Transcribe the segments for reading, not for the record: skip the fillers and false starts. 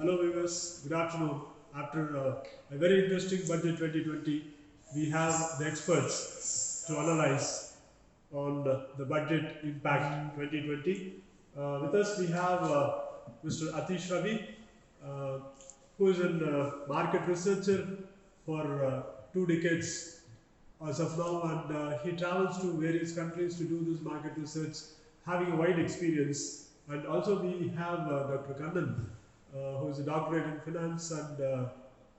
Hello viewers, good afternoon. After a very interesting budget 2020, we have the experts to analyze on the budget impact 2020. With us we have Mr. Atish Ravi, uh, who is a market researcher for 2 decades as of now, and he travels to various countries to do this market research, having a wide experience. And also we have Dr. Kannan, who is a doctorate in finance and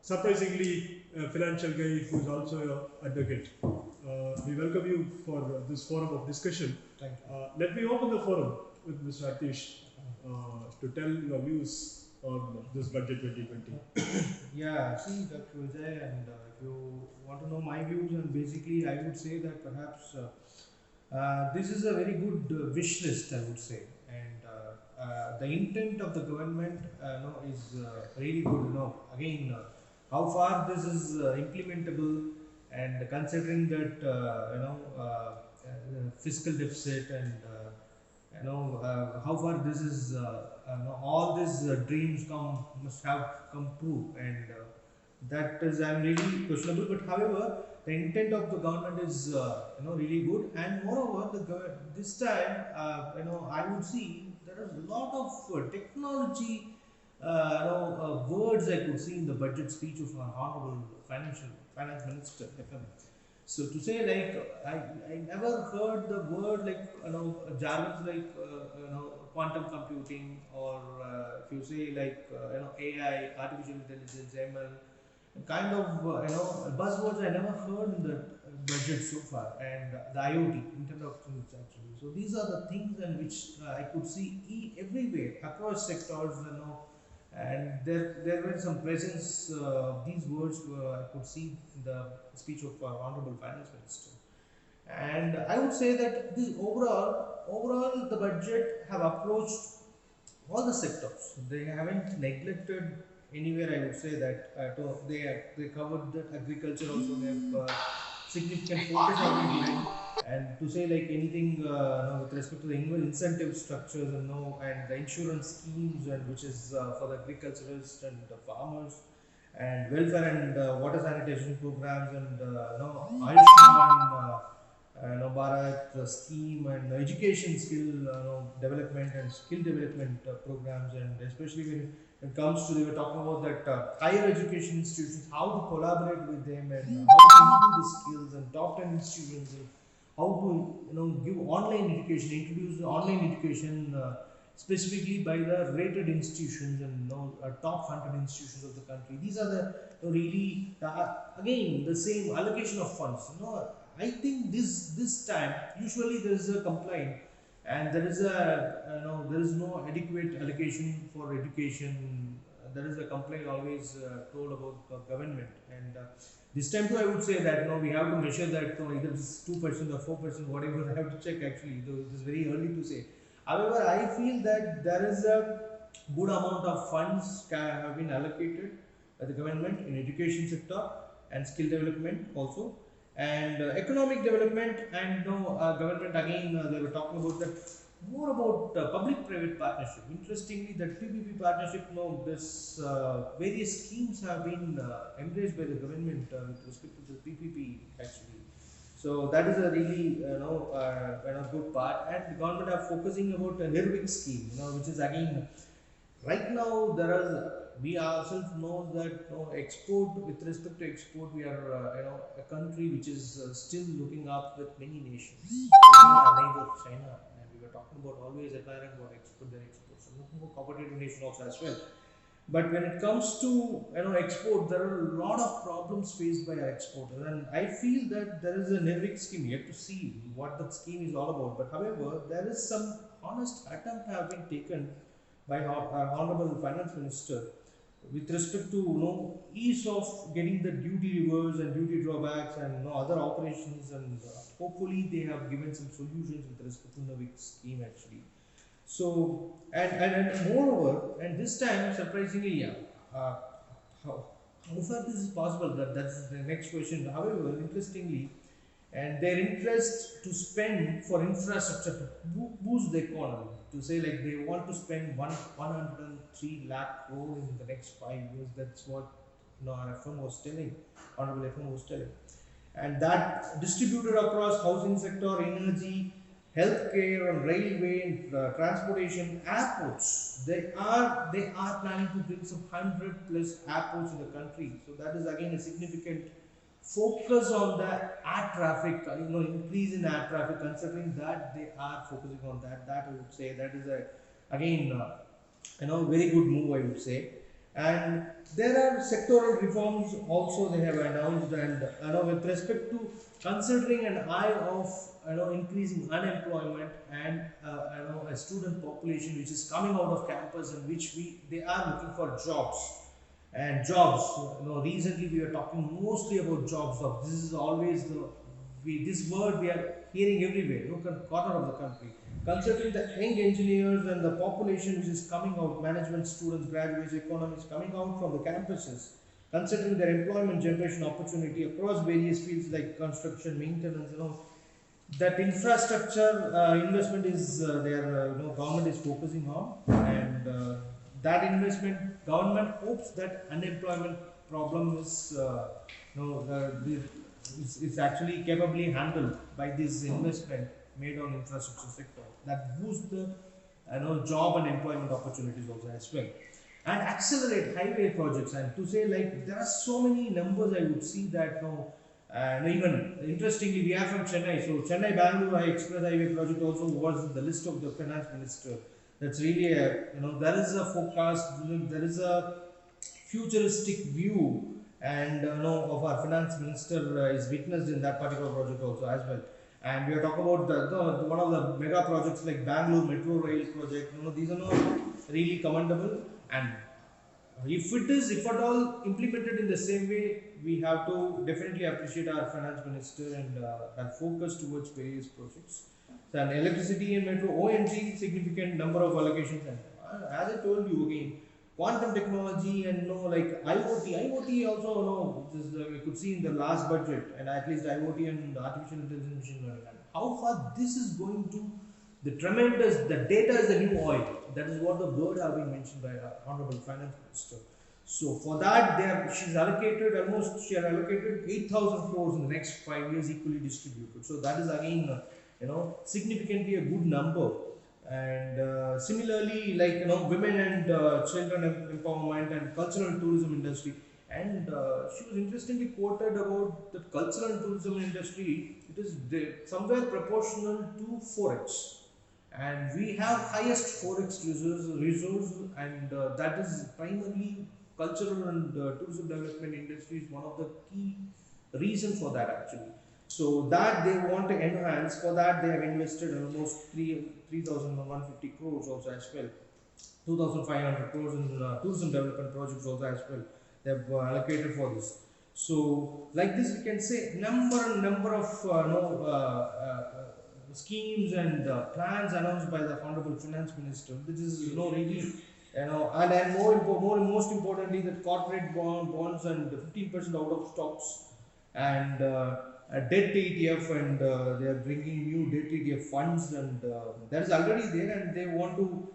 surprisingly a financial guy who is also an advocate. We welcome you for this forum of discussion. Thank you. Let me open the forum with Mr. Atish to tell your views on this budget 2020. Yeah, see, Dr. Vijay, and if you want to know my views, and basically, I would say that perhaps this is a very good wish list, I would say, and the intent of the government, is really good. Again, how far this is implementable, and considering that fiscal deficit and how far this is all these dreams come must have come true, and that is I'm really questionable. But however, the intent of the government is really good, and moreover, this time I would see there is a lot of technology words I could see in the budget speech of our honorable finance minister. So to say I never heard the word like jargons like quantum computing, or if you say like AI, artificial intelligence, ML, kind of buzzwords I never heard in the budget so far, and the IoT, Internet of Things actually. So these are the things in which I could see everywhere across sectors, and there were some presence of these words I could see in the speech of our honorable finance minister. And I would say that the overall the budget have approached all the sectors. They haven't neglected anywhere. I would say that they covered the agriculture also. They have significant focus on it given. And to say like anything with respect to the incentive structures and the insurance schemes, and which is for the agriculturists and the farmers, and welfare and water sanitation programs, and Ayushman Bharat scheme, and education skill development and skill development programs, and especially when it comes to, they were talking about that higher education institutions, how to collaborate with them, and how to improve the skills, and top 10 institutions, and how to give online education, introduce the online education specifically by the rated institutions, and top funded institutions of the country. These are the really again the same allocation of funds. I think this time usually there is a complaint, and there is a there is no adequate allocation for education. There is a complaint always told about the government, and this time too I would say that we have to measure that either it's 2% or 4%, whatever. I have to check actually, though it is very early to say. However, I feel that there is a good amount of funds have been allocated by the government in education sector and skill development also, and economic development, and government again they were talking about that more about public private partnership. Interestingly, that PPP partnership, this various schemes have been embraced by the government with respect to the PPP actually. So that is a really good part, and the government are focusing about a Nirvik scheme, which is again right now there are, we ourselves know that export, with respect to export, we are a country which is still looking up with many nations. Even our neighbor China, and we were talking about always admiring about export, their exports, and looking for competitive nation also as well. But when it comes to export, there are a lot of problems faced by our exporters, and I feel that there is a NERVIC scheme yet to see what that scheme is all about. But however, there is some honest attempt have been taken by our honorable finance minister with respect to ease of getting the duty reverse and duty drawbacks, and other operations, and hopefully they have given some solutions with respect to the NERVIC scheme actually. So, and moreover, and this time surprisingly, yeah, how far this is possible? That's the next question. However, interestingly, and their interest to spend for infrastructure to boost the economy. To say like they want to spend 103 lakh crore in the next 5 years. That's what our FM was telling, Honorable FM was telling, and that distributed across housing sector, energy, healthcare, and railway, and transportation, airports. They are planning to build some 100+ airports in the country. So that is again a significant focus on the air traffic, increase in air traffic. Considering that they are focusing on that, that I would say that is a again very good move, I would say. And there are sectoral reforms also they have announced, and with respect to considering an eye of increasing unemployment and a student population which is coming out of campus, and which they are looking for jobs. And jobs, recently we are talking mostly about jobs. This is always this word we are hearing everywhere, corner of the country. Considering the young engineers and the population which is coming out, management students, graduates, economists coming out from the campuses, considering their employment generation opportunity across various fields like construction, maintenance, that infrastructure investment is their government is focusing on, and that investment government hopes that unemployment problem is is actually capably handled by this investment made on infrastructure sector, that boost the job and employment opportunities also as well, and accelerate highway projects. And to say like there are so many numbers I would see that even interestingly we are from Chennai, so Chennai Bangalore Express Highway project also was in the list of the finance minister. That's really a there is a forecast, there is a futuristic view, and of our finance minister is witnessed in that particular project also as well. And we are talking about the one of the mega projects like Bangalore Metro Rail project. These are not really commendable, and if at all implemented in the same way, we have to definitely appreciate our finance minister and her focus towards various projects. So, and electricity and metro ONG significant number of allocations, and as I told you again, quantum technology and like IoT also we could see in the last budget, and at least IoT and artificial intelligence, machine learning, and how far this is going to the data is the new oil. That is what the word have been mentioned by our Honorable Finance Minister. So for that, she has allocated 8,000 crores in the next 5 years, equally distributed. So that is again significantly a good number. And similarly, like women and children empowerment and cultural tourism industry. And she was interestingly quoted about the cultural and tourism industry. It is somewhere proportional to forex, and we have highest forex resource, and that is primarily cultural and tourism development industry is one of the key reason for that actually. So that they want to enhance, for that they have invested almost 3,150 crores also as well, 2,500 crores in tourism development projects also as well. They have allocated for this. So like this we can say number of schemes and plans announced by the Honorable Finance Minister. This is really and most importantly, that corporate bonds and 15% out of stocks, and a debt ETF, and they are bringing new debt ETF funds, and that is already there, and they want to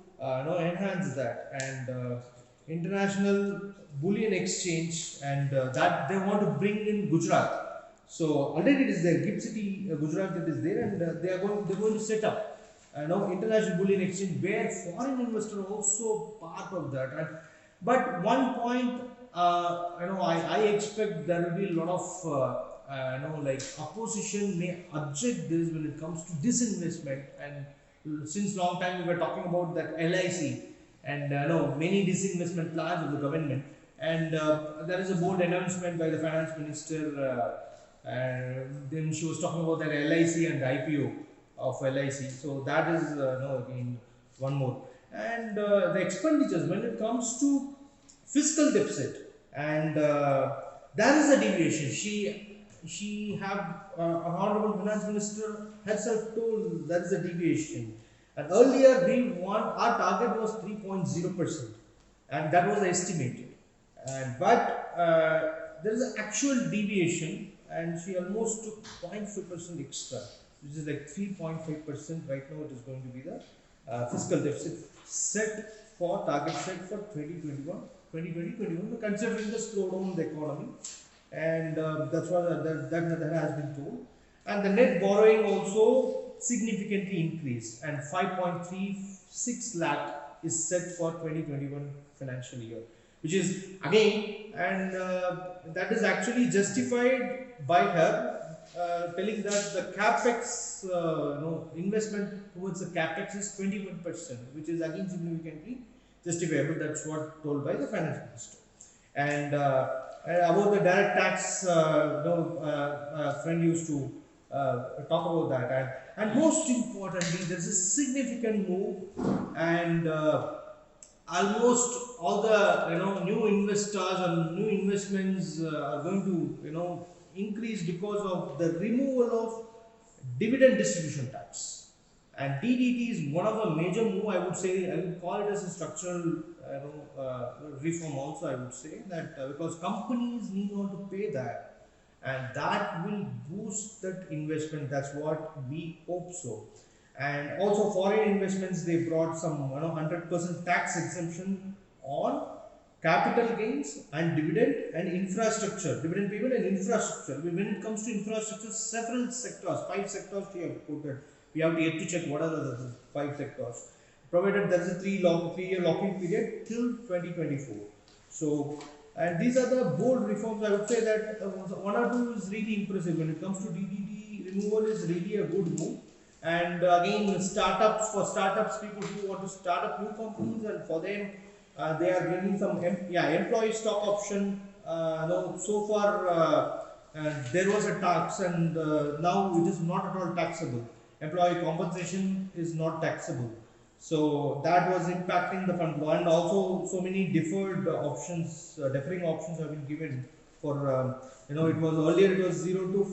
enhance that, and international bullion exchange, and that they want to bring in Gujarat. So already it is there, GIFT City, Gujarat, that is there, and they're going to set up international bullion exchange where foreign investor also part of that. But one point, I expect there will be a lot of like opposition may object this when it comes to disinvestment, and since long time we were talking about that LIC and many disinvestment plans of the government, and there is a bold announcement by the finance minister, and then she was talking about that LIC and IPO of LIC. So that is again one more, and the expenditures when it comes to fiscal deficit, and there is a deviation. She have Honorable Finance Minister herself told there is a deviation, and earlier our target was 3.0%, and that was estimated, and but there is an actual deviation and she almost took 0.5% extra, which is like 3.5%. Right now, it is going to be the fiscal deficit target set for 2021, considering the slowdown in the economy, and that's what that has been told. And the net borrowing also significantly increased, and 5.36 lakh is set for 2021 financial year, which is again, and that is actually justified by her, telling that the capex, investment towards the capex is 21%, which is again significantly justifiable. That's what told by the finance minister. And about the direct tax, friend used to talk about that, and most importantly, there's a significant move, and almost all the new investors and new investments are going to increase because of the removal of dividend distribution tax. And DDT is one of the major move. I would say I would call it as a structural reform. Also, I would say that because companies need not to pay that, and that will boost that investment. That's what we hope so. And also foreign investments, they brought some 100% tax exemption on capital gains and dividend payment and infrastructure. When it comes to infrastructure, several sectors, 5 sectors we have quoted. We have yet to check what are the 5 sectors, provided there is a 3-year locking period till 2024. So, and these are the bold reforms. I would say that one or two is really impressive. When it comes to DDT, removal is really a good move. And again, for startups, people who want to start up new companies, and for them, they are bringing some employee stock option. So far, there was a tax, and now it is not at all taxable. Employee compensation is not taxable. So that was impacting the fund flow, and also so many differing options have been given for it was earlier it was 0 to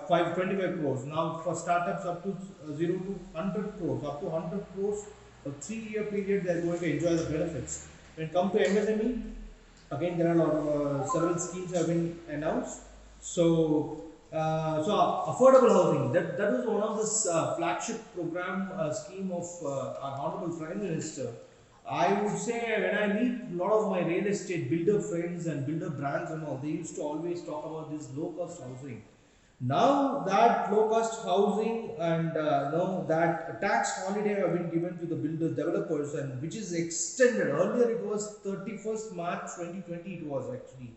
25 crores. Now for startups up to 0 to 100 crores, up to 100 crores, for 3-year period they are going to enjoy the benefits. When it comes to MSME, again there are a lot of several schemes have been announced. So affordable housing, that was one of the flagship program scheme of our honorable Prime Minister. I would say when I meet a lot of my real estate builder friends and builder brands and all, they used to always talk about this low cost housing. Now that low cost housing and that tax holiday have been given to the builders, developers, and which is extended. Earlier it was 31st March 2020. It was actually.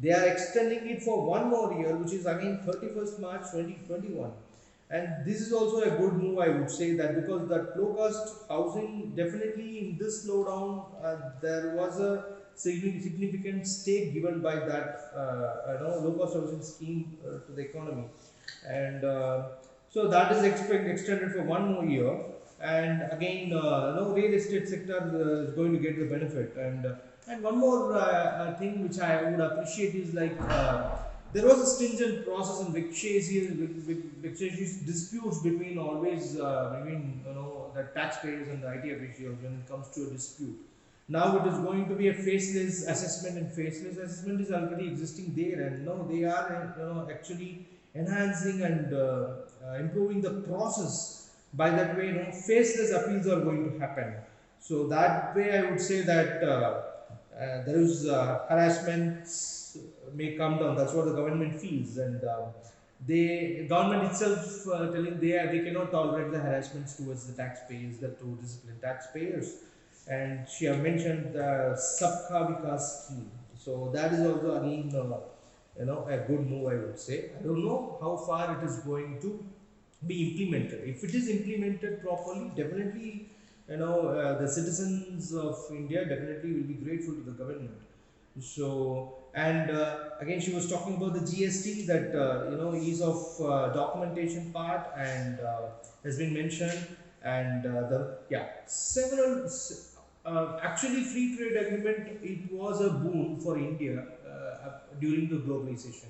They are extending it for 1 more year, which is again 31st March 2021. And this is also a good move, I would say, that because that low cost housing, definitely in this slowdown, there was a significant stake given by that low cost housing scheme to the economy. And so that is extended for 1 more year. And again, real estate sector is going to get the benefit. And one more thing which I would appreciate is like there was a stringent process in vexatious disputes between the taxpayers and the IT officials when it comes to a dispute. Now it is going to be a faceless assessment, and faceless assessment is already existing there, and they are actually enhancing and improving the process. By that way, faceless appeals are going to happen. So that way, I would say that there is harassment may come down. That's what the government feels, and the government itself telling they cannot tolerate the harassments towards the taxpayers, to discipline taxpayers. And she have mentioned the Sabka Vikas scheme. So that is also again a good move, I would say. I don't know how far it is going to be implemented. If it is implemented properly, definitely the citizens of India definitely will be grateful to the government. So, and again, she was talking about the GST, that ease of documentation part, and has been mentioned, and several. Actually, free trade agreement, it was a boon for India during the globalization,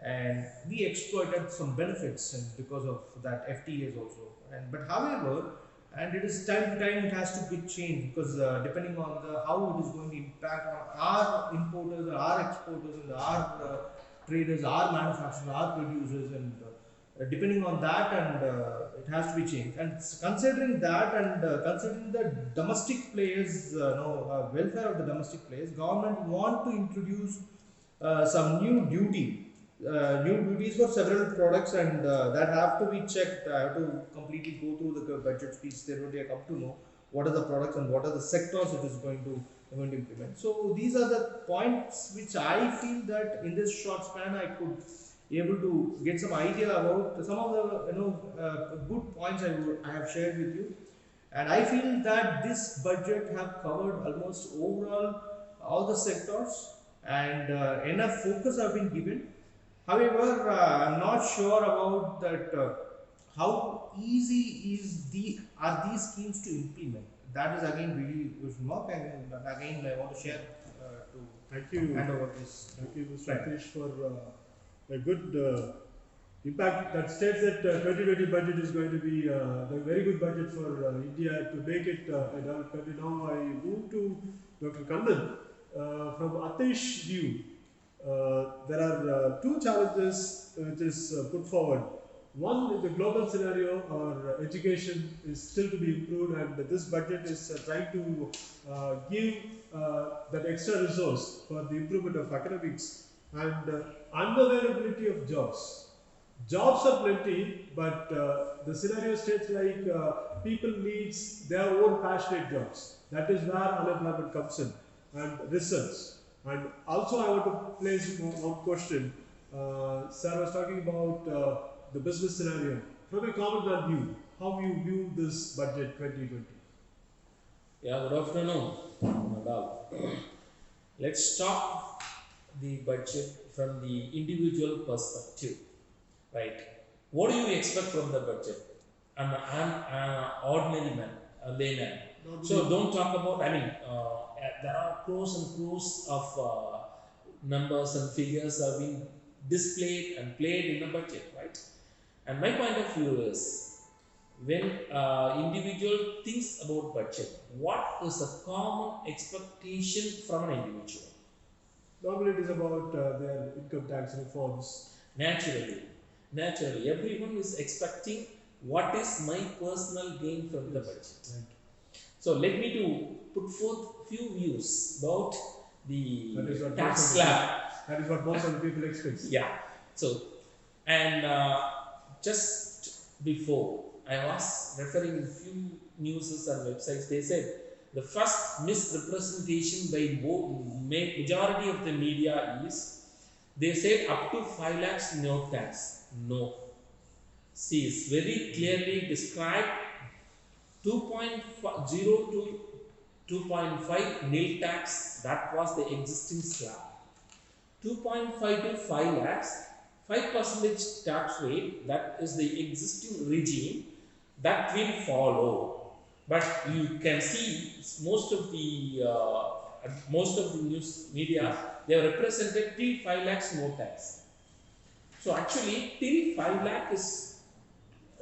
and we exploited some benefits and because of that FTAs also. But however, and it is time to time it has to get changed, because depending on how it is going to impact on our importers, our exporters, and our traders, our manufacturers, our producers, and depending on that, and it has to be changed. And considering that, and considering the domestic players, welfare of the domestic players, government want to introduce some new duties for several products, and that have to be checked. I have to completely go through the budget speech. There only I come to know what are the products and what are the sectors it is going to implement. So these are the points which I feel that in this short span I could able to get some idea about some of the good points I have shared with you, and I feel that this budget have covered almost overall all the sectors, and enough focus have been given. However, I'm not sure about that. How easy is are these schemes to implement? That is again really question mark, and again I want to share to Thank you. hand over this. Thank you, Mr. Atish, for a good impact that states that 2020 budget is going to be a very good budget for India to make it a developed country. Now I move to Dr. Kannan. From Atish's view, there are two challenges which is put forward. One, the global scenario or education is still to be improved, and this budget is trying to give that extra resource for the improvement of academics and unavailability of jobs. Jobs are plenty, but the scenario states like people needs their own passionate jobs. That is where unemployment comes in, and research. And also I want to place one question. Sir was talking about the business scenario. From a common man view, how you view this budget 2020? Yeah, good afternoon, madam. Let's talk the budget from the individual perspective, right? What do you expect from the budget? I'm an ordinary man, a layman. So don't talk about, there are crores and crores of numbers and figures are being displayed and played in the budget, right? And my point of view is, when individual thinks about budget, what is the common expectation from an individual? Normally it is about their income tax reforms. Naturally, everyone is expecting what is my personal gain from the budget. Right. So let me to put forth few views about the That is what tax most of the slab. That is what most of the people expect. Yeah. So, and just before I was referring in few newses and websites, they said the first misrepresentation by majority of the media is they said up to 5 lakhs no tax. No. See, it's very clearly described 2.0 to 2.5 nil tax. That was the existing slab. 2.5 to 5 lakhs, 5% tax rate, that is the existing regime that will follow. But you can see most of the news media, they have represented till 5 lakhs no tax. So actually till 5 lakh is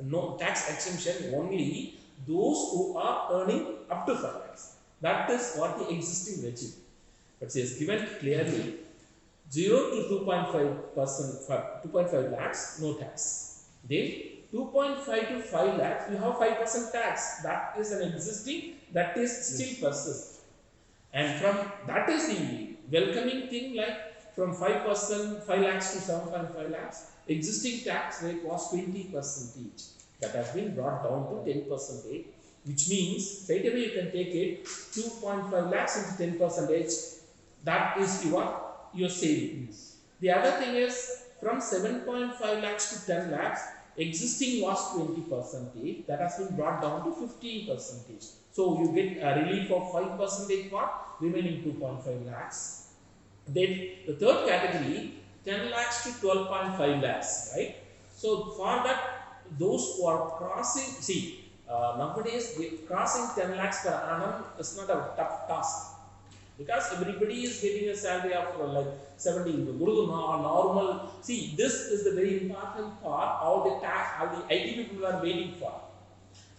no tax exemption only those who are earning up to 5 lakhs. That is what the existing regime. But it is given clearly 0 to 2.5 lakhs, no tax. Then 2.5 to 5 lakhs, you have 5% tax. That is an existing, that is still persist. And from that is the welcoming thing, like from 5%, 5 lakhs to 7.5 lakhs, existing tax rate was 20%. That has been brought down to 10%, which means straight away you can take it 2.5 lakhs into 10%. That is your savings. The other thing is from 7.5 lakhs to 10 lakhs, existing was 20%. That has been brought down to 15%. So you get a relief of 5% for remaining 2.5 lakhs. Then the third category, 10 lakhs to 12.5 lakhs, right? So for that, those who are crossing, nowadays crossing 10 lakhs per annum is not a tough task. Because everybody is getting a salary of like 70. Normal. See, this is the very important part. All the IT people are waiting for.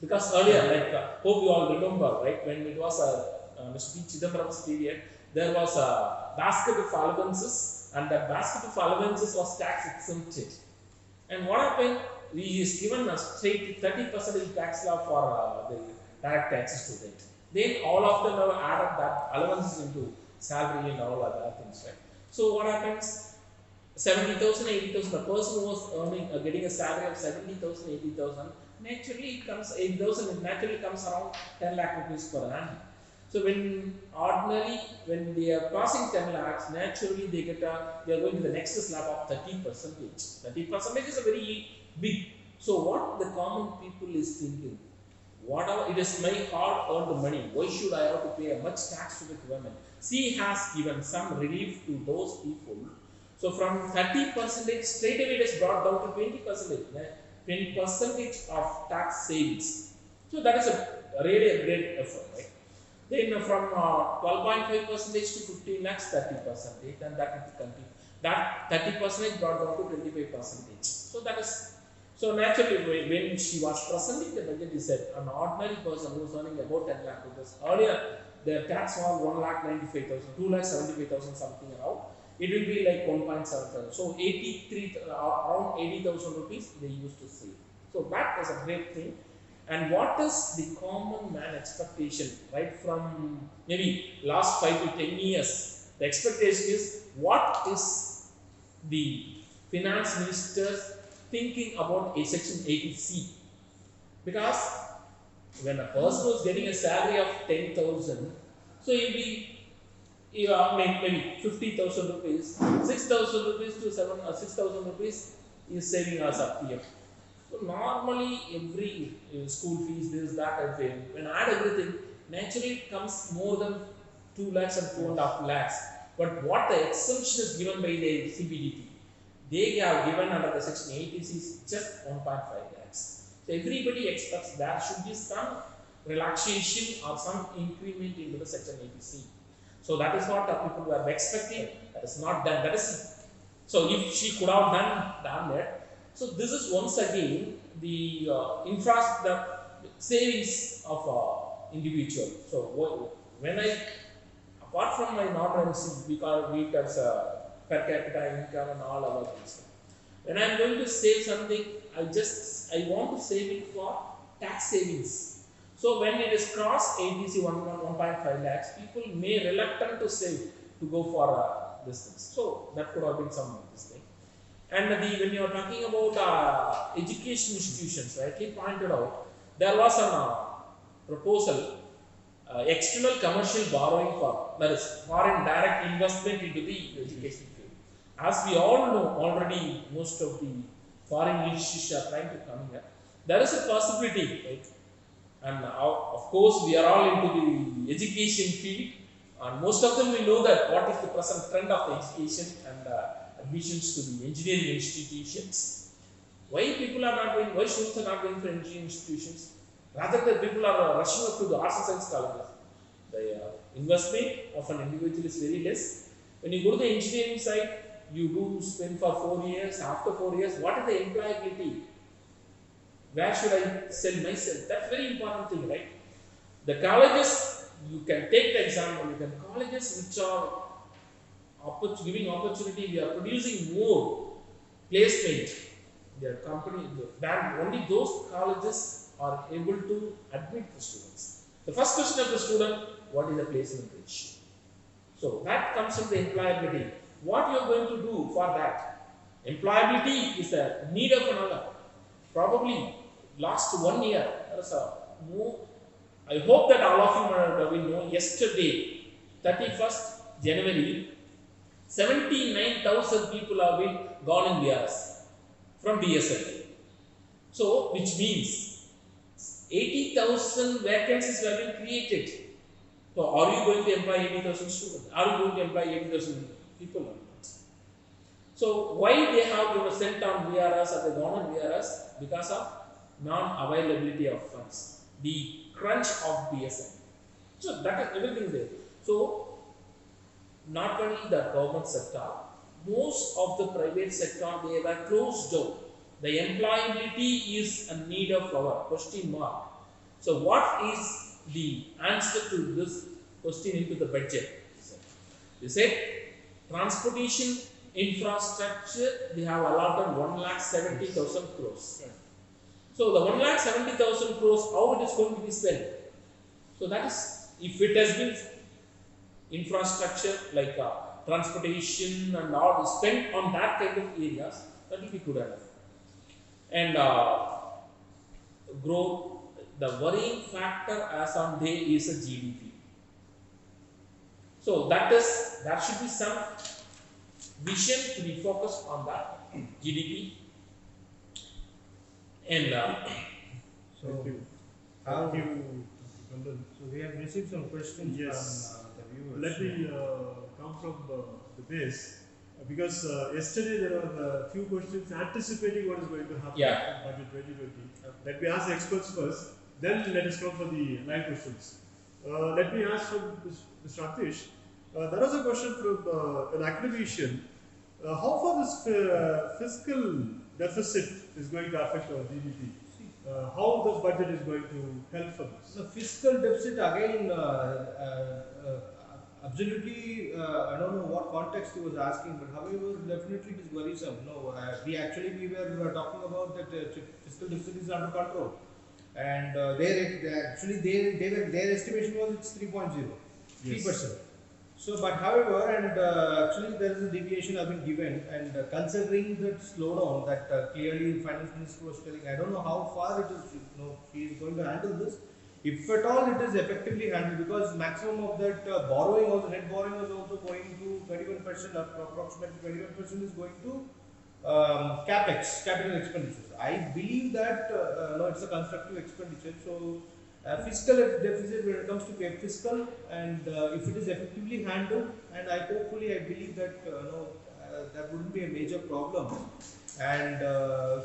Because earlier, hope you all remember, right? When it was Mr. P. Chidambaram's period, there was a basket of allowances and the basket of allowances was tax exempted. And what happened? He is given a straight 30% tax law for the direct taxes to that. Then all of them have added that allowances into salary and all other things, right? So what happens? 70,000, 80,000. The person who was earning, getting a salary of 70,000, 80,000. Naturally, it comes 8,000. It naturally comes around 10 lakh rupees per annum. So when ordinarily, when they are crossing 10 lakhs, naturally they get they are going to the next slab of 30%. 30% is a very big. So what the common people is thinking, whatever it is my hard-earned money, why should I have to pay a much tax to the government? She has given some relief to those people. So from 30% straight away it is brought down to 20%. 20% of tax savings. So that is really a great effort, right? Then from 12.5% to 15 lakhs, 30%, and that will continue. That 30% brought down to 25%. So that is. So naturally, when she was presenting the budget, he said an ordinary person who is earning about 10 lakh rupees. Earlier, the tax was 1,95,000, 2,75,000 something around. It will be like 1.7. So 83 around 80,000 rupees they used to save. So that was a great thing. And what is the common man expectation, right? From maybe last 5 to 10 years, the expectation is what is the finance ministers thinking about a Section 80C? Because when a person is getting a salary of 10,000, so he'll be maybe 50,000 rupees, 6,000 rupees to 6,000 rupees is saving us up here. So normally every school fees, this, that, and when I add everything, naturally it comes more than 2 lakhs and 2.5 lakhs. But what the exemption is given by the CBDT, they have given under the Section 80C is just 1.5 lakhs. So everybody expects there should be some relaxation or some increment into the Section 80C. So that is what people were expecting. That is not done. That is so if she could have done that. So this is once again the the savings of individual. So when I, apart from my non-MC, because we as per capita income and all other things, when I am going to save something, I want to save it for tax savings. So when it is cross ATC 1.5 lakhs, people may reluctant to save to go for this thing. So that could have been some this thing. And when you are talking about education institutions, rightly pointed out, there was a proposal, external commercial borrowing for, that is foreign direct investment into the education field. As we all know already, most of the foreign institutions are trying to come here. There is a possibility, right? And of course, we are all into the education field, and most of them we know that what is the present trend of the education and admissions to the engineering institutions. Why people are not going, why students are not going for engineering institutions? Rather than people are rushing up to the arts and science colleges. The investment of an individual is very less. When you go to the engineering side, you do spend for 4 years. After 4 years, what is the employability? Where should I sell myself? That's very important thing, right? The colleges, you can take the example, you can colleges which are giving opportunity, we are producing more placement. Their company, then only those colleges are able to admit the students. The first question of the student, what is the placement ratio? So that comes from the employability. What you are going to do for that? Employability is a need of another. Probably last 1 year, there is a more. I hope that all of you will know yesterday, 31st January, 79,000 people have been gone in BRS from BSL. So, which means 80,000 vacancies have been created. So, are you going to employ 80,000 students? Are you going to employ 80,000 people? So, why they have sent on VRS or they gone on VRS? Because of non-availability of funds, the crunch of BSN. So, that is everything there. So, not only the government sector, most of the private sector, they were closed down. The employability is a need of our question mark. So what is the answer to this question into the budget? They said transportation infrastructure, they have allotted 1,70,000 crores. Right. So the 1,70,000 crores, how it is going to be spent? So that is, if it has been infrastructure like transportation and all is spent on that kind of areas, that will be good enough. And growth, the worrying factor as on day is a GDP. So there should be some vision to be focused on that GDP. And So, Thank you. how, Thank you, Kandan. so we have received some questions Yes. from the viewers. Let me come from the base. Because yesterday there were a few questions anticipating what is going to happen Yeah. in budget 2020. Let me ask the experts first, then let us come for the live questions. Let me ask from Mr. Atish. There was a question from an academician. How far this fiscal deficit is going to affect our GDP? How this budget is going to help for this? The fiscal deficit again, absolutely, I don't know what context he was asking, but however, definitely it is worrisome. No, we were talking about that fiscal deficit is under control, and their estimation was it's 3.0, 3%. So, but however, and actually there is a deviation has been given, and considering that slowdown that clearly finance minister was telling, I don't know how far it is, she is going to handle this. If at all it is effectively handled, because maximum of that borrowing, also net borrowing is also going to 21%, approximately 21% is going to capex, capital expenditures. I believe that no, it's a constructive expenditure. So fiscal deficit when it comes to fiscal, and if it is effectively handled, and I believe that that wouldn't be a major problem. And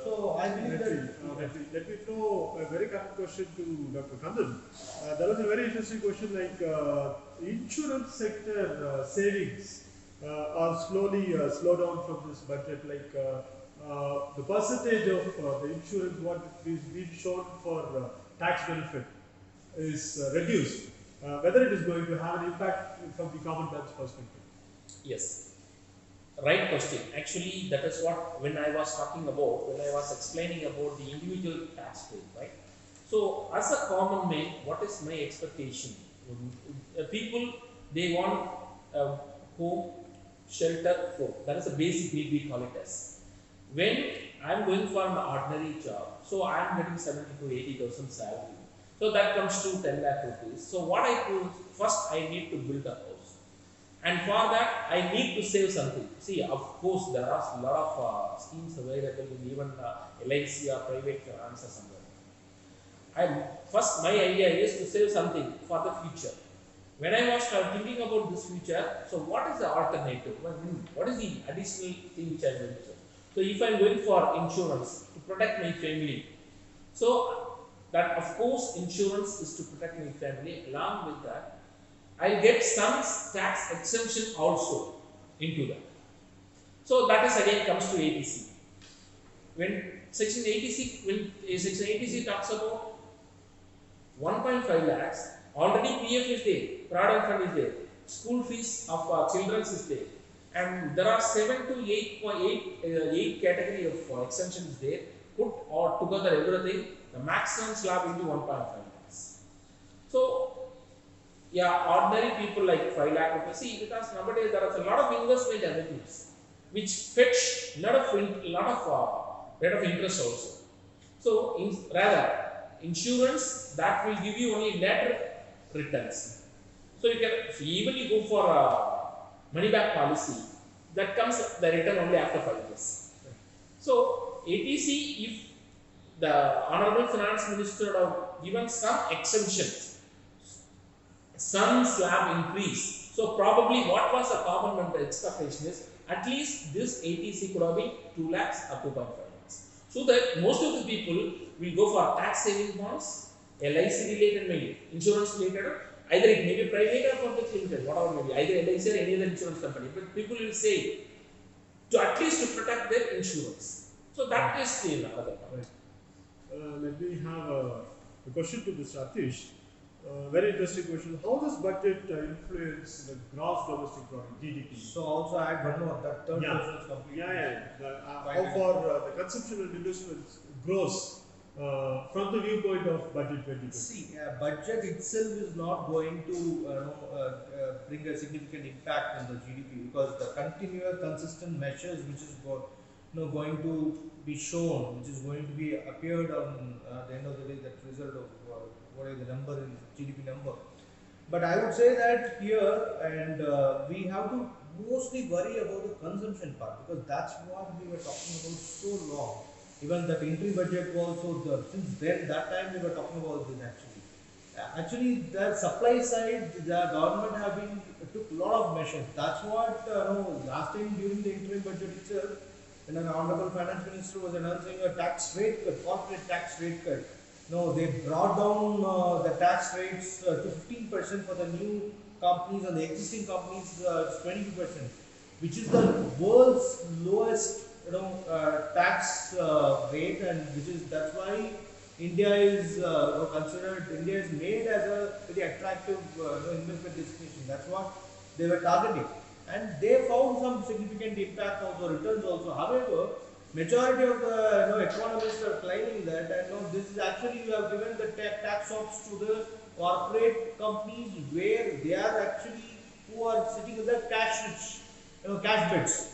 so I believe Let me throw a very common question to Dr. Kandan. There was a very interesting question like insurance sector savings are slowly slow down from this budget. Like the percentage of the insurance what is being shown for tax benefit is reduced. Whether it is going to have an impact from the common man's perspective. yes. Right question. Actually, that is what when I was explaining about the individual tax rate, right? So, as a common man, what is my expectation? People, they want a home, shelter, food. That is a basic need we call it as. When I am going for an ordinary job, so I am getting 70 to 80,000 salary. So that comes to 10 lakh rupees. So what I do, first I need to build a house. And for that, I need to save something. See, of course, there are a lot of schemes available in even LIC or private finance or somewhere. First, my idea is to save something for the future. When I was thinking about this future, so what is the alternative? What is the additional thing which I am going to do? So, if I am going for insurance to protect my family, so that of course insurance is to protect my family. Along with that, I'll get some tax exemption also into that. So that is again comes to ATC. When Section 80C talks about 1.5 lakhs, already PF is there, Pradhan Fund is there, school fees of children is there, and there are 7 to 8 category of exemptions there. Put all together everything, the maximum slab into 1.5 lakhs. So yeah, ordinary people like 5 lakh rupees. See, because nowadays there are a lot of investment avenues which fetch a lot of rate of interest also. So, rather, insurance that will give you only net returns. So, you can even you go for a money back policy, that comes the return only after 5 years. So, ATC, if the Honorable Finance Minister would have given some exemptions, some slab increase. So probably what was a common member expectation is at least this ATC could have been 2 lakhs or 2.5 lakhs. So that most of the people will go for tax saving bonds, LIC related maybe, insurance related, either it may be private or public limited, whatever may be, either LIC or any other insurance company. But people will say to at least to protect their insurance. So that is another point. Right. Let me have a question to Mr. Atish. Very interesting question. How does budget influence the gross domestic product (GDP)? So also I add one more. That third Yeah. question is completely. How far the consumption and investment grows from the viewpoint of budget 2020? See, budget itself is not going to bring a significant impact in the GDP because the continuous, consistent measures which is going to be shown, which is going to be appeared on the end of the day, that result of what is the number in GDP number. But I would say that here, and we have to mostly worry about the consumption part because that's what we were talking about so long. Even the interim budget was also since then that time we were talking about this actually. Actually, the supply side, the government have been took a lot of measures. That's what last time during the interim budget itself, when an honorable finance minister was announcing a tax rate cut, corporate tax rate cut. No, they brought down the tax rates to 15% for the new companies, and the existing companies 22%, which is the world's lowest tax rate, and that's why India is India is made as a very attractive investment destination. That's what they were targeting, and they found some significant impact of the returns also. However, majority of the economists are claiming that this is actually you have given the tax offs to the corporate companies where they are actually who are sitting as a cash rich, cash beds,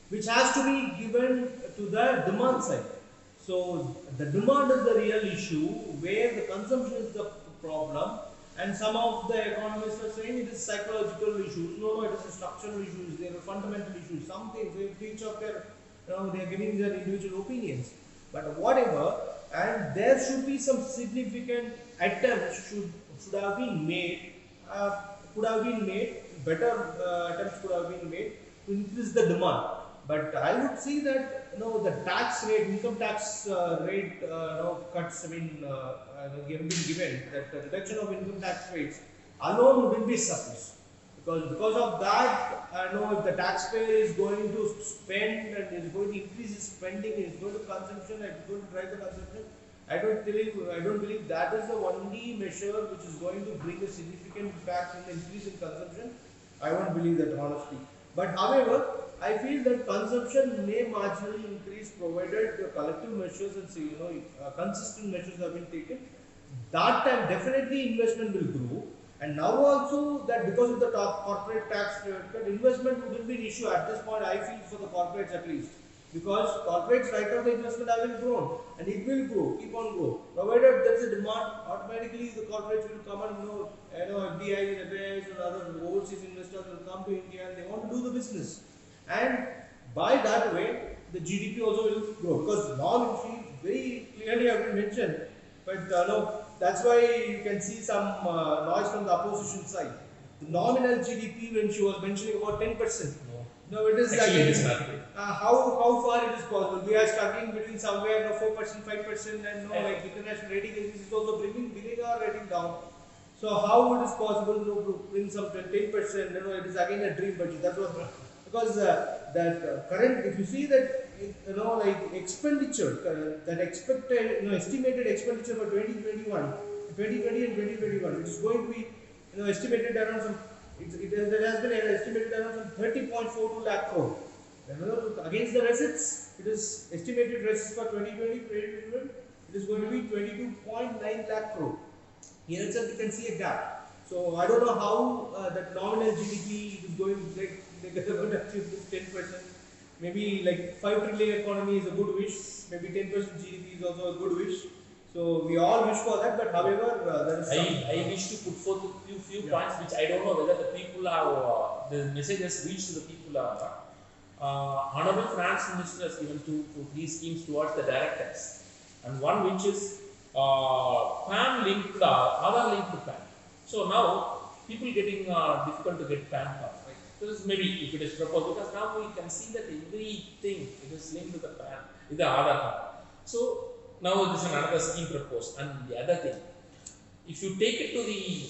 which has to be given to the demand side. So the demand is the real issue where the consumption is the problem, and some of the economists are saying it is psychological issues. No, it is structural issues. There are fundamental issues. Some things each of their they are giving their individual opinions, but whatever, and there should be some significant attempts should have been made, better attempts could have been made to increase the demand. But I would see that the tax rate, income tax rate cuts, have been given, that the reduction of income tax rates alone wouldn't be sufficient. Because of that, if the taxpayer is going to spend and is going to increase his spending, is going to consumption, and is going to drive the consumption, I don't believe that is the only measure which is going to bring a significant impact in the increase in consumption. I won't believe that honestly. But however, I feel that consumption may marginally increase provided the collective measures and consistent measures have been taken. That time definitely investment will grow. And now also that because of the top corporate tax cut, investment wouldn't be an issue at this point, I feel, for the corporates at least. Because corporates right now the investment haven't grown, and it will grow, keep on grow. Provided there is a demand, automatically the corporates will come and FDIs, FAIs and other overseas investors will come to India and they want to do the business. And by that way, the GDP also will grow. Because non-inflation very clearly have been mentioned, but that's why you can see some noise from the opposition side. The nominal GDP, when she was mentioning about 10%. No, it is actually, like it is not. how far it is possible. We are struggling between somewhere 4%, 5%, and like international rating agencies is also bringing our rating down. So how it is possible to bring some 10%? It is again a dream budget. That's what, because that current, if you see that like expenditure, that expected estimated expenditure for 2020 and 2021, which is going to be estimated around some. There has been estimated around some 30.42 lakh crore. Against the receipts, it is estimated receipts for 2020, 2021, it is going to be 22.9 lakh crore. Here itself you can see a gap. So I don't know how that nominal GDP is going to achieve this 10%. Maybe like 5 trillion economy is a good wish. Maybe 10% GDP is also a good wish. So we all wish for that, but however, there is I wish to put forth a few points which I don't know whether the people have, the message has reached to the people or not. Honorable Finance Minister has given two 3 schemes towards the direct tax, and one which is PAN linked, Aadhaar linked to PAN. So now people getting difficult to get PAN card. Right? This is maybe if it is proposed, because now we can see that everything it is linked to the PAN, with the Aadhaar card. So now this is another scheme proposed, and the other thing, if you take it to the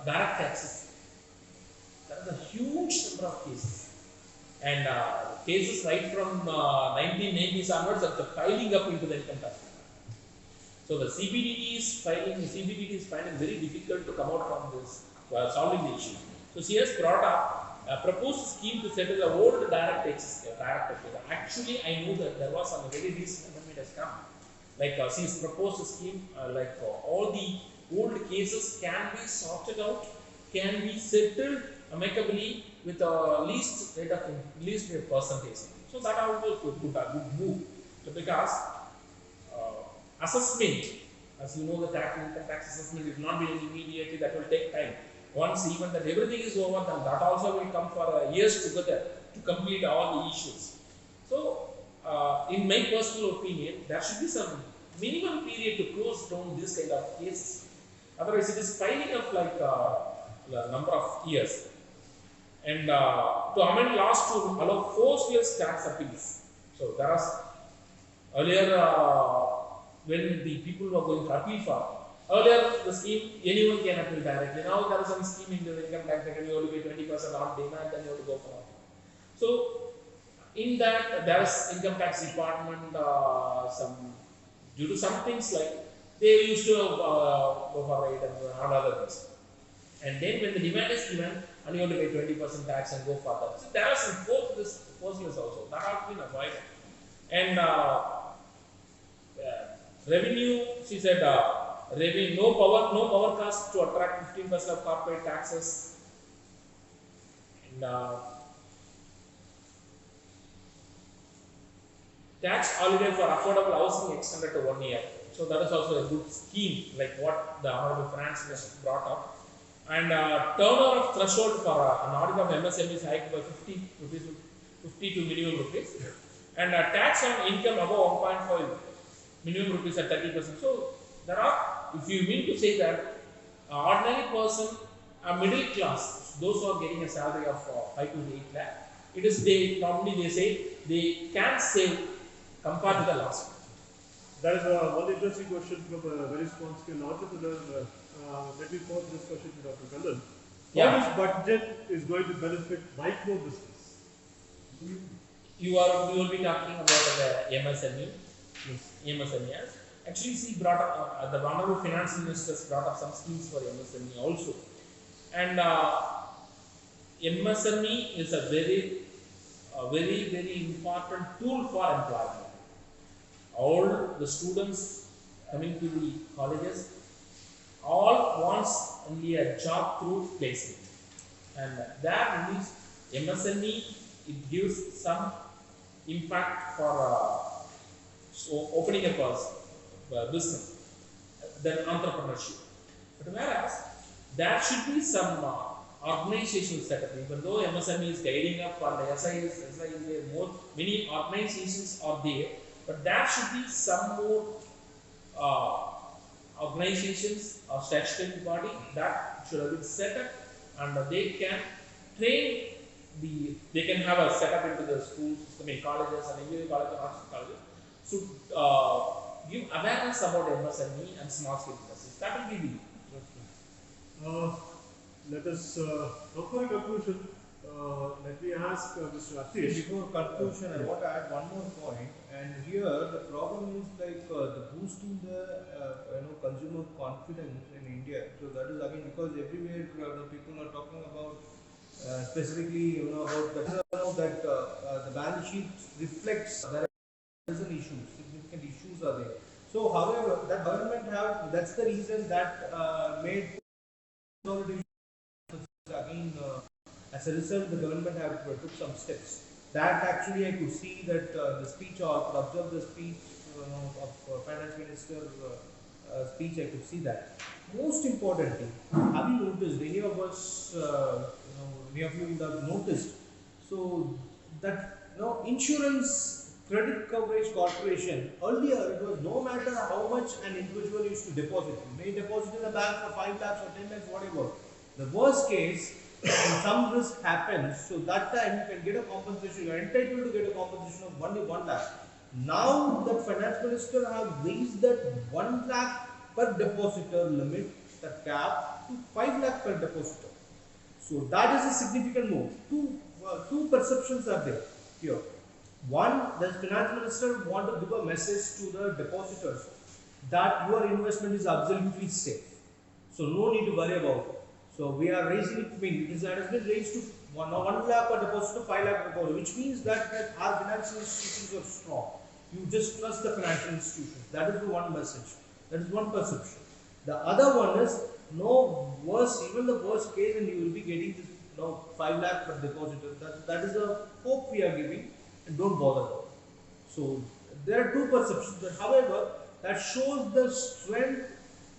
direct taxes, there is a huge number of cases, and cases right from 1990s onwards are piling up into the income tax. So the CBDT is finding very difficult to come out from this solving the issue. So she has brought up a proposed scheme to settle the old direct taxes. Actually, I knew that there was some very recent amendment has come. Like she's proposed a scheme like all the old cases can be sorted out, can be settled amicably with a least rate percentage. So that also good move. So because assessment, as you know, the income tax assessment will not be immediately, that will take time. Once even that everything is over, then that also will come for years together to complete all the issues. So, in my personal opinion, there should be some minimum period to close down this kind of cases. Otherwise, it is piling up like a number of years. And to amend laws to allow forceful tax appeals. So, there was earlier when the people were going to appeal for, earlier the scheme anyone can appeal directly. Now there is some scheme in the income tax that you have to pay 20% on demand, then you have to go for appeal. So in that there is income tax department some due to some things like they used to go for rate and other things. And then when the demand is given, and you have to pay 20% tax and go for that. So there are some forceless also that have been avoided. And revenue, she said, revenue, no power cost to attract 15% of corporate taxes. And tax holiday for affordable housing extended to 1 year. So that is also a good scheme, like what the Honorable Finance Minister brought up. And turnover of threshold for an audit of MSME is hiked by 50 to minimum rupees. And tax on income above 1.5 minimum rupees at 30%. So there are, if you mean to say that ordinary person, a middle class, those who are getting a salary of 5 to 8 lakh, it is normally they say they can save compared to the last. That is one interesting question from a very small scale entrepreneur. Let me pose this question to Dr. Kannan. How this budget is going to benefit micro business? You will be talking about the MSME. Yes. Actually, she brought up the Honorable Finance Minister brought up some schemes for MSME also. And MSME is a very important tool for employment. All the students coming to the colleges all wants only a job through placement, and that means MSME, it gives some impact for so opening a business, then entrepreneurship. But whereas there should be some organizational setup, even though MSME is guiding up for the SIS, many organizations are there, but there should be some more organizations or statutory body that should have been set up, and they can train they can have a setup into the schools, colleges and engineering colleges and arts colleges, should give awareness about MSME and small scale industries. That will be the let us come for a conclusion. Let me ask Mr. Atish. Before conclusion, I want to add one more point. And here the problem is like the boosting the consumer confidence in India. So that is again because everywhere the people are talking about specifically about that the balance sheet reflects there is an issue, significant issues are there. So however, the government that's the reason that made again as a result the government have took some steps. That actually I could see that the speech or could observe the speech of Finance Minister speech. I could see that. Most importantly, have you noticed? Many of us, many of you would have noticed. So that insurance credit coverage corporation earlier it was no matter how much an individual used to deposit. You may deposit in a bank for 5 lakhs or 10 lakhs, whatever. The worst case, when some risk happens, so that time you can get a compensation. You are entitled to get a compensation of only 1 lakh. Now that Finance Minister has raised that 1 lakh per depositor limit, the cap, to 5 lakh per depositor. So that is a significant move. Two perceptions are there here. One, the Finance Minister want to give a message to the depositors that your investment is absolutely safe. So no need to worry about it. So we are raising it. I mean, it has been raised to 1 lakh per deposit to 5 lakh per deposit, which means that our financial institutions are strong. You just trust the financial institutions. That is the one message. That is one perception. The other one is no worse, even the worst case, and you will be getting this 5 lakh per deposit. That is the hope we are giving, and don't bother. So there are two perceptions, but however, that shows the strength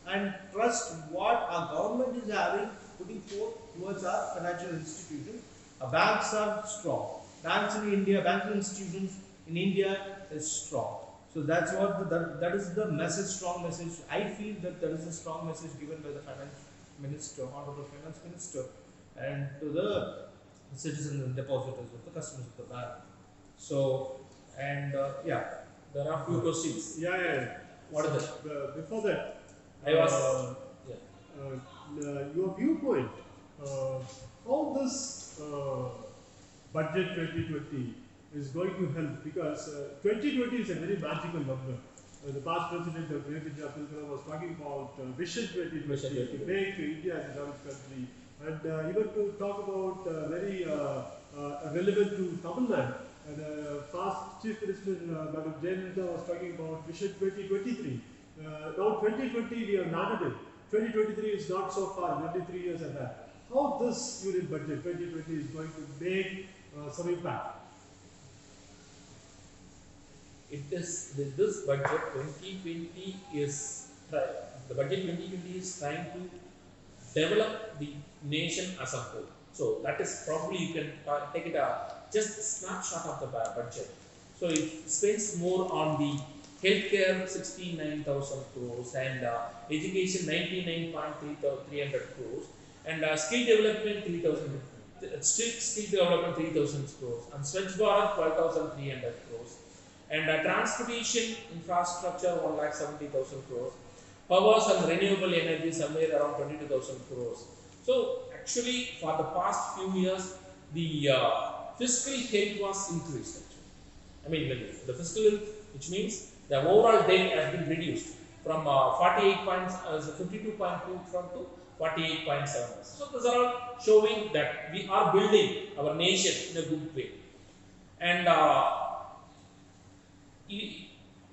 and trust what our government is having putting forth towards our financial institutions. Banks are strong. Banks in India, banking institutions in India is strong. So that's what that is the message, strong message. I feel that there is a strong message given by the finance minister, honorable finance minister, and to the citizens and depositors of the customers of the bank. So, and yeah, there are few questions. Yeah. What are Before that, I was yeah. Your viewpoint, how this budget 2020 is going to help, because 2020 is a very magical number. The past president of Great India, Abdul Kalam, was talking about Vision 2020 to make India as a developed country, and even to talk about very relevant to Tamil Nadu. And past Chief Minister Madam Jayalalitha was talking about Vision 2023. Now 2020 we have landed it. 2023 is not so far, 23 years at that. How this union budget 2020 is going to make some impact? It is this budget 2020 is the budget 2020 is trying to develop the nation as a whole. So that is probably you can take it just a snapshot of the budget. So it spends more on the healthcare 69,000 crores and education 99.300 crores and skill development 3,000 skill development 3,000 crores and Swachh Bharat 12,300 crores and transportation infrastructure 1,70,000 crores, powers and renewable energy somewhere around 22,000 crores. So actually for the past few years the fiscal health was increased actually. I mean the fiscal health, which means the overall debt has been reduced from 52.2 from to 48.7. So these are all showing that we are building our nation in a good way. And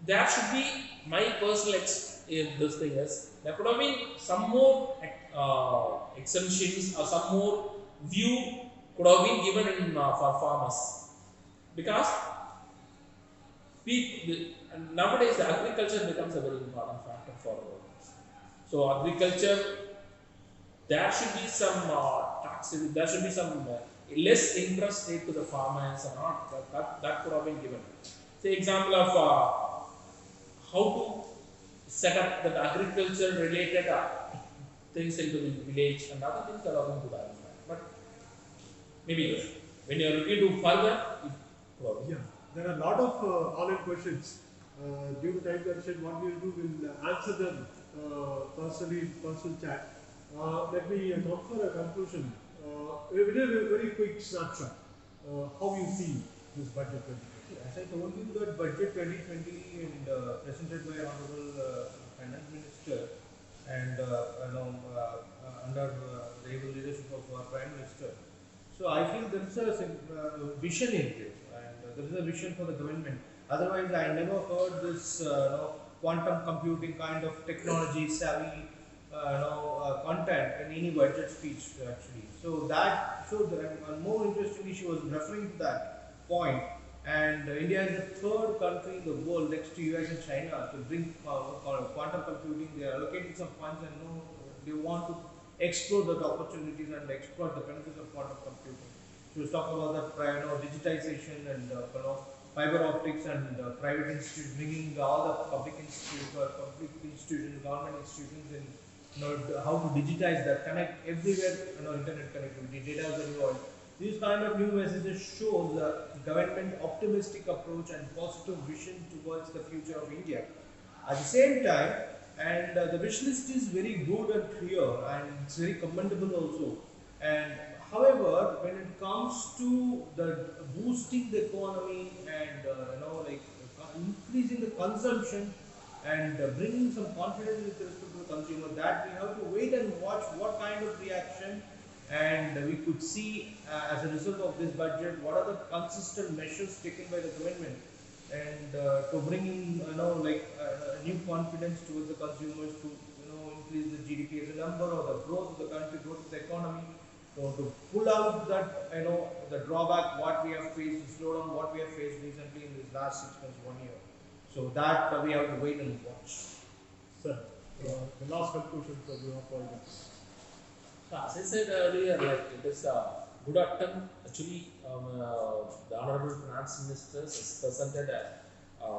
there should be, my personal this thing is, there could have been some more exemptions or some more view could have been given in, for farmers, because nowadays the agriculture becomes a very important factor for us. So agriculture, there should be some tax, there should be some less interest rate to the farmers and not that could have been given. Say example of how to set up the agriculture related things into the village and other things are going to that. But maybe when you are looking to further, yeah, there are a lot of online questions. Due to time constraint, what we will do, we'll answer them personally in personal chat. Let me come for a conclusion. We did a very quick snapshot. How you see this budget 2020? As I told you, that budget 2020 and presented by Honorable Finance Minister and under the able leadership of our Prime Minister. So I feel there is a vision in it, and there is a vision for the government. Otherwise, I never heard this quantum computing kind of technology savvy content in any budget speech actually. So that showed that, and more interestingly, she was referring to that point. And India is the third country in the world next to US and China to bring quantum computing. They are allocating some funds and they want to explore the opportunities and exploit the benefits of quantum computing. She was talking about the digitization and fiber optics and private institutions, bringing all the public institutions, government institutions, and how to digitize that, connect everywhere, internet connectivity, data is involved. These kind of new messages show the government optimistic approach and positive vision towards the future of India. At the same time, and the wish list is very good and clear, and it's very commendable also. And however, when it comes to the boosting the economy and increasing the consumption and bringing some confidence with respect to the consumer, that we have to wait and watch what kind of reaction, and we could see as a result of this budget what are the consistent measures taken by the government, and to bring in new confidence towards the consumers, to increase the GDP as a number, or the growth of the country, growth of the economy. So to pull out that the drawback what we have faced, the slowdown what we have faced recently in this last 6 months, 1 year. So that we have to wait and watch. Sir, the last conclusion from your point of view. So as I said earlier, like it is a good attempt. Actually, the Honorable Finance Minister has presented a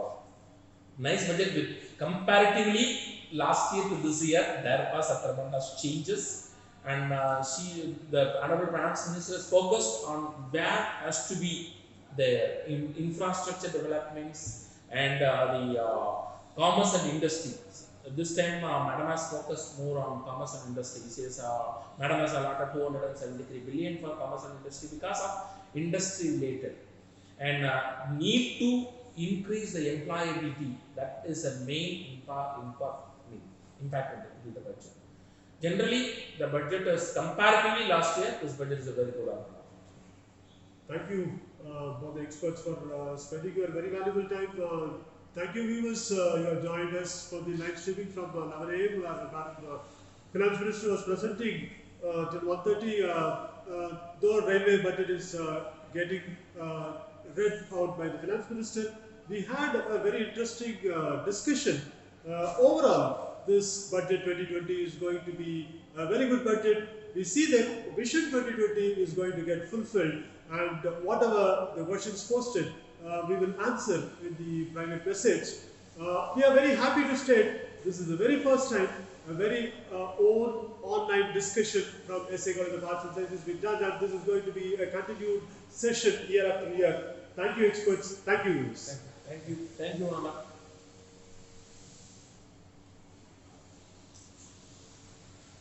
nice budget with comparatively last year to this year. There was a tremendous changes, and the Honorable Finance Minister is focused on where has to be the infrastructure developments and the commerce and industry. This time, Madam has focused more on commerce and industry. He says Madam has allotted 273 billion for commerce and industry because of industry related, and need to increase the employability. That is a main impact into the budget. Generally, the budget is comparatively last year. This budget is a very good one. Thank you, both the experts, for spending your very valuable time. Thank you, viewers. You have joined us for the live streaming from 11 a.m. The Finance Minister was presenting till 1:30. Though railway budget is getting read out by the Finance Minister, we had a very interesting discussion. Overall, this budget 2020 is going to be a very good budget. We see that Vision 2020 is going to get fulfilled, and whatever the questions posted, we will answer in the private message. We are very happy to state this is the very first time a very own online discussion from SA College of Arts and Sciences being done, and this is going to be a continued session year after year. Thank you, experts. Thank you, viewers. Thank you. Thank you, Mama.